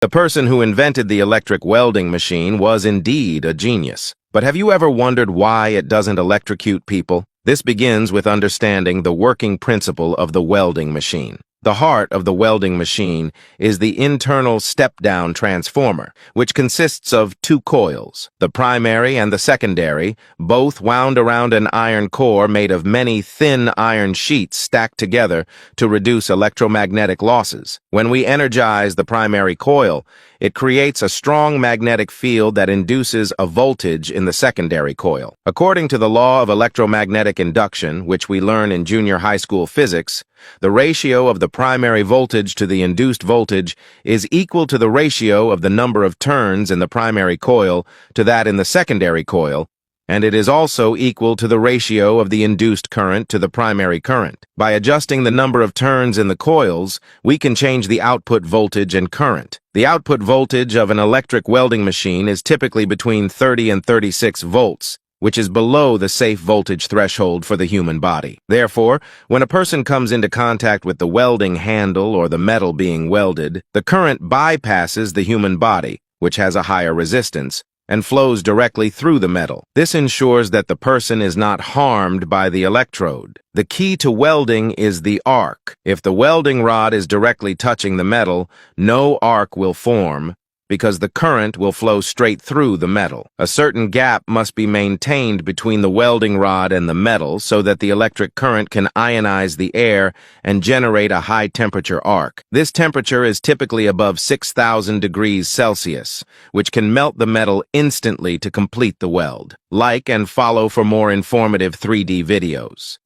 The person who invented the electric welding machine was indeed a genius. But have you ever wondered why it doesn't electrocute people? This begins with understanding the working principle of the welding machine. The heart of the welding machine is the internal step-down transformer, which consists of two coils, the primary and the secondary, both wound around an iron core made of many thin iron sheets stacked together to reduce electromagnetic losses. When we energize the primary coil, it creates a strong magnetic field that induces a voltage in the secondary coil. According to the law of electromagnetic induction, which we learn in junior high school physics, the ratio of the primary voltage to the induced voltage is equal to the ratio of the number of turns in the primary coil to that in the secondary coil, and it is also equal to the ratio of the induced current to the primary current. By adjusting the number of turns in the coils, we can change the output voltage and current. The output voltage of an electric welding machine is typically between 30 and 36 volts, which is below the safe voltage threshold for the human body. Therefore, when a person comes into contact with the welding handle or the metal being welded, the current bypasses the human body, which has a higher resistance, and flows directly through the metal. This ensures that the person is not harmed by the electrode. The key to welding is the arc. If the welding rod is directly touching the metal, no arc will form, because the current will flow straight through the metal. A certain gap must be maintained between the welding rod and the metal so that the electric current can ionize the air and generate a high-temperature arc. This temperature is typically above 6,000 degrees Celsius, which can melt the metal instantly to complete the weld. Like and follow for more informative 3D videos.